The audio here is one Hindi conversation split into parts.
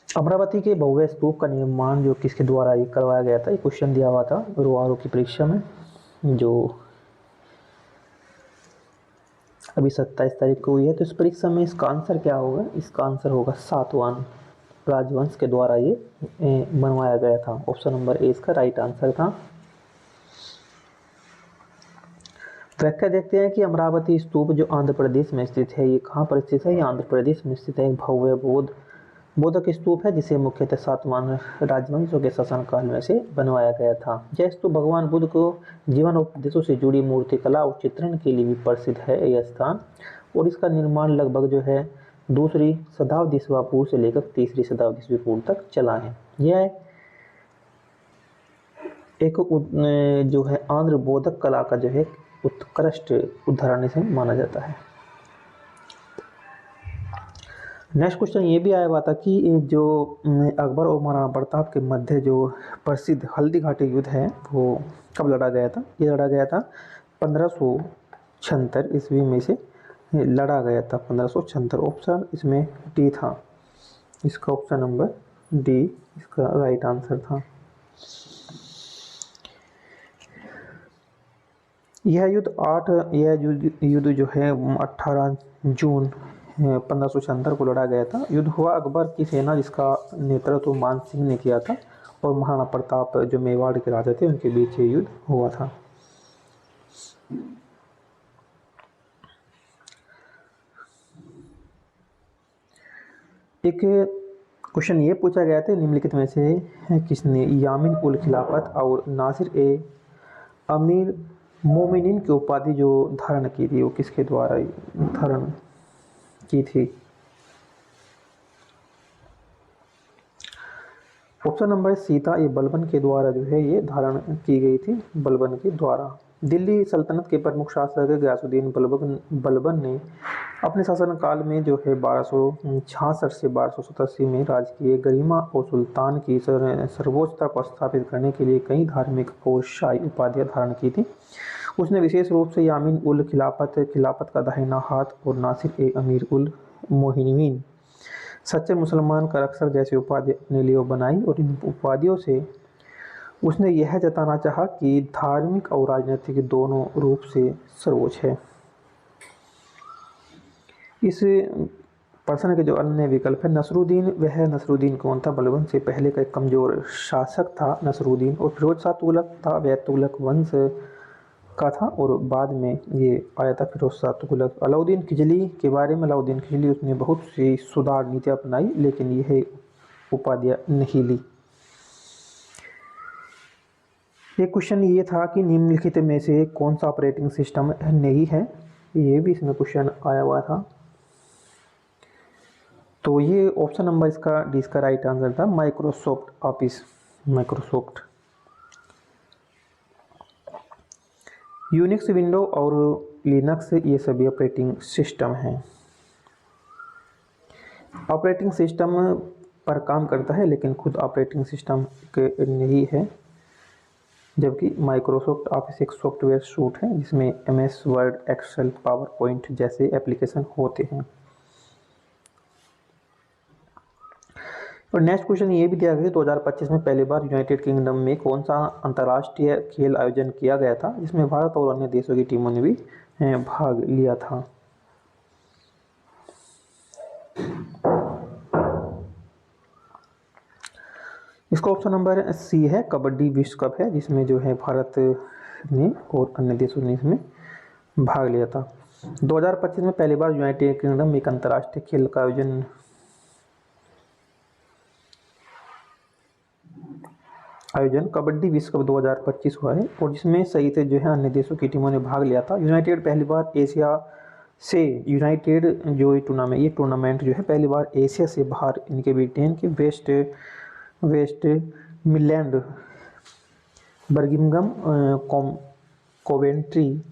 अमरावती के भव्य स्तूप का निर्माण जो किसके द्वारा ये करवाया गया था, ये क्वेश्चन दिया हुआ था रोआरो की परीक्षा में, जो अभी 27 तारीख को हुई है। तो इस परीक्षा में इसका आंसर क्या होगा, इसका आंसर होगा सातवाहन राजवंश के द्वारा ये बनवाया गया था। ऑप्शन नंबर ए इसका राइट आंसर था। व्याख्या देखते हैं कि अमरावती स्तूप जो आंध्र प्रदेश में स्थित है, ये कहाँ पर स्थित है, ये आंध्र प्रदेश में स्थित है। एक भव्य बोधक स्तूप है जिसे मुख्यतः सातवाहन राजवंशों के शासनकाल में से बनवाया गया था। यह स्तूप भगवान बुद्ध को जीवन उपदेशों से जुड़ी मूर्तिकला और चित्रण के लिए भी प्रसिद्ध है यह स्थान। और इसका निर्माण लगभग जो है दूसरी शताब्दी ईसा पूर्व से लेकर तीसरी शताब्दी ईसा पूर्व तक चला है। यह एक जो है आंध्र बोधक कला का जो है उत्कृष्ट उदाहरण से माना जाता है। नेक्स्ट क्वेश्चन ये भी आया हुआ था कि जो अकबर और महाराणा प्रताप के मध्य जो प्रसिद्ध हल्दी घाटी युद्ध है वो कब लड़ा गया था। ये लड़ा गया था 1576 ईस्वी में से लड़ा गया था। 1576 ऑप्शन इसमें डी था, इसका ऑप्शन नंबर डी इसका राइट आंसर था। यह युद्ध जो है 18 जून 1576 को लड़ा गया था। युद्ध हुआ अकबर की सेना जिसका नेतृत्व मान सिंह ने किया था और महाराणा प्रताप जो मेवाड़ के राजा थे उनके बीच ये युद्ध हुआ था। एक क्वेश्चन ये पूछा गया था निम्नलिखित में से किसने यामीन उल खिलाफत और नासिर ए अमीर मोमिनीन की उपाधि जो धारण की थी वो किसके द्वारा धारण की थी। ऑप्शन नंबर सीता ये बलबन के द्वारा जो है ये धारण की गई थी, बलबन के द्वारा। दिल्ली सल्तनत के प्रमुख शासक गयासुद्दीन बलबन ने अपने शासनकाल में जो है 1266 से 1287 में राजकीय गरिमा और सुल्तान की सर्वोच्चता को स्थापित करने के लिए कई धार्मिक और शाही उपाधियां धारण की थी। उसने विशेष रूप से यामीन उल खिलाफत का दाहिना हाथ और नासिर ए अमीर उल मोमिनीन सच्चे मुसलमान का रक्षक जैसी उपाधि अपने लिए बनाई। और इन उपाधियों से उसने यह जताना चाहा कि धार्मिक और राजनीतिक दोनों रूप से सर्वोच्च है। इस प्रश्न के जो अन्य विकल्प है नसरुद्दीन, वह नसरुद्दीन कौन था, बलबन से पहले का एक कमजोर शासक था नसरुद्दीन। और फिरोज शाह तुगलक था, वह तुगलक वंश का था और बाद में ये आया था फिरोज शाह तुगलक। अलाउद्दीन खिलजी के बारे में, अलाउद्दीन खिलजी उसने बहुत सी सुधार नीतियाँ अपनाई लेकिन यह उपाधियाँ नहीं ली। एक क्वेश्चन ये था कि निम्नलिखित में से कौन सा ऑपरेटिंग सिस्टम नहीं है, ये भी इसमें क्वेश्चन आया हुआ था। तो ये ऑप्शन नंबर इसका डी इसका राइट आंसर था, Microsoft office, Microsoft. Unix, window और लिनक्स ये सभी ऑपरेटिंग सिस्टम हैं। ऑपरेटिंग सिस्टम पर काम करता है लेकिन खुद ऑपरेटिंग सिस्टम के नहीं है, जबकि माइक्रोसॉफ्ट ऑफिस एक सॉफ्टवेयर सूट है जिसमें MS word, excel, power point जैसे एप्लीकेशन होते हैं। और नेक्स्ट क्वेश्चन ये भी दिया गया 2025 में पहली बार यूनाइटेड किंगडम में कौन सा अंतर्राष्ट्रीय खेल आयोजन किया गया था, जिसमें भारत और अन्य देशों की टीमों ने भी भाग लिया था। इसका ऑप्शन नंबर सी है, कबड्डी विश्व कप है जिसमें जो है भारत ने और अन्य देशों ने इसमें भाग लिया था। 2025 में पहली बार यूनाइटेड किंगडम में एक अंतर्राष्ट्रीय खेल का आयोजन कबड्डी विश्व कप 2025 हुआ है और जिसमें सही से जो है अन्य देशों की टीमों ने भाग लिया था। यूनाइटेड पहली बार एशिया से यूनाइटेड जो ये टूर्नामेंट जो है पहली बार एशिया से बाहर इनके ब्रिटेन के West Midland, Birmingham, Coventry,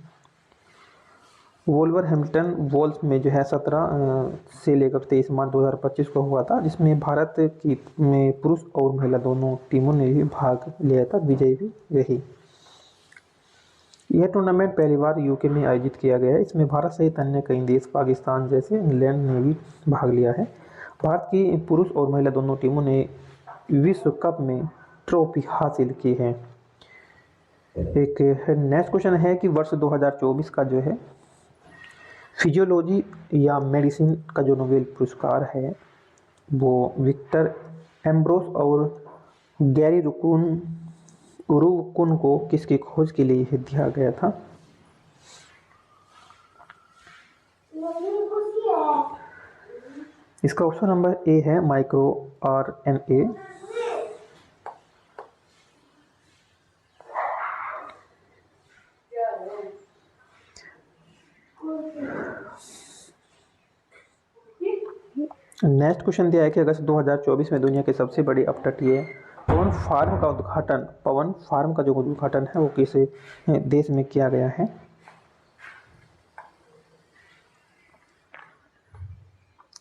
Wolverhampton walls में जो है 17 से लेकर 23 मार्च 2025 को हुआ था, जिसमें भारत की पुरुष और महिला दोनों टीमों ने भी भाग लिया था, विजयी भी रही। यह टूर्नामेंट पहली बार यूके में आयोजित किया गया है। इसमें भारत सहित अन्य कई देश, पाकिस्तान जैसे इंग्लैंड ने भी भाग लिया है। भारत की पुरुष और महिला दोनों टीमों ने विश्व कप में ट्रॉफी हासिल की है। एक नेक्स्ट क्वेश्चन है कि वर्ष 2024 का जो है फिजियोलॉजी या मेडिसिन का जो नोबेल पुरस्कार है वो विक्टर एम्ब्रोस और गैरी रुकुन को किसकी खोज के लिए दिया गया था? इसका ऑप्शन नंबर ए है माइक्रो आरएनए। नेक्स्ट क्वेश्चन दिया है कि अगस्त 2024 में दुनिया के सबसे बड़ी अपतटीय पवन फार्म का जो उद्घाटन है वो किस देश में किया गया है?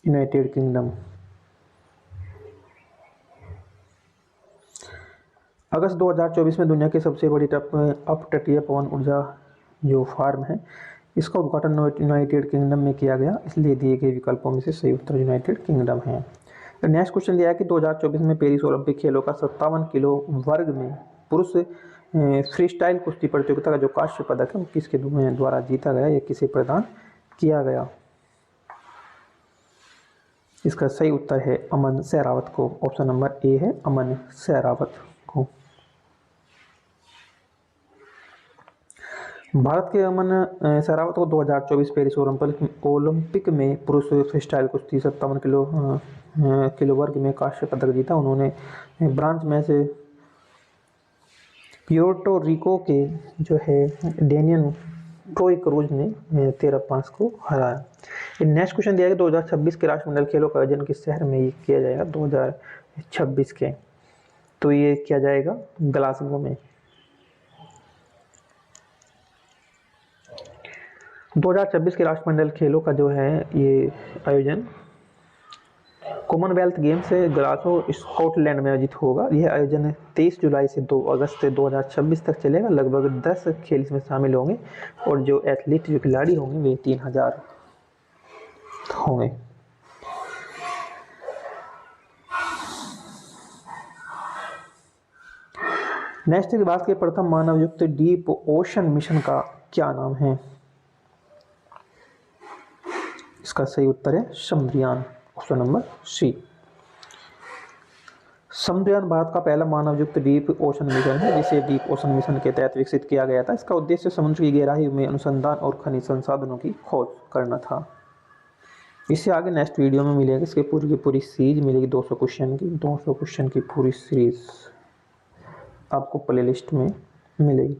United kingdom. अगस्त 2024 में दुनिया की सबसे बड़ी अपतटीय पवन ऊर्जा जो फार्म है इसका उद्घाटन यूनाइटेड किंगडम में किया गया, इसलिए दिए गए विकल्पों में से सही उत्तर यूनाइटेड किंगडम है। नेक्स्ट क्वेश्चन दिया है कि 2024 में पेरिस ओलंपिक खेलों का 57 किलो वर्ग में पुरुष फ्रीस्टाइल कुश्ती प्रतियोगिता का जो कांस्य पदक है वो किसके द्वारा जीता गया या किसे प्रदान किया गया? इसका सही उत्तर है अमन सहरावत को। ऑप्शन नंबर ए है अमन सहरावत को। भारत के अमन सहरावत को 2024 पेरिस ओलंपिक में पुरुष फ्रीस्टाइल कुश्ती 57 किलो वर्ग में कांस्य पदक जीता। उन्होंने ब्रांज में से प्योर्टो रिको के जो है डेनियन ट्रोय क्रूज ने 13-5 को हराया। नेक्स्ट क्वेश्चन दिया है 2026 के राष्ट्रमंडल खेलों का आयोजन किस शहर में किया जाएगा? 2026 के तो ये किया जाएगा ग्लासगो में। 2026 के राष्ट्रमंडल खेलों का जो है ये आयोजन कॉमनवेल्थ गेम से ग्लासगो स्कॉटलैंड में आयोजित होगा। यह आयोजन 23 जुलाई से 2 अगस्त 2026 तक चलेगा। लगभग 10 खेल इसमें शामिल होंगे और जो एथलीट जो खिलाड़ी होंगे वे 3000 होंगे। नेक्स्ट भारत के प्रथम मानवयुक्त डीप ओशन मिशन का क्या नाम है? इसका सही उत्तर है Chandrayaan. Option number C. Chandrayaan Bharat का पहला मानवयुक्त डीप ओशन मिशन है जिसे डीप ओशन मिशन के तहत विकसित किया गया था। इसका उद्देश्य समुद्र की गहराई में अनुसंधान और खनिज संसाधनों की खोज करना था। इससे आगे नेक्स्ट वीडियो में मिलेगा, इसके पूरी की पूरी सीरीज मिलेगी 200 क्वेश्चन की पूरी सीरीज आपको प्लेलिस्ट में मिलेगी।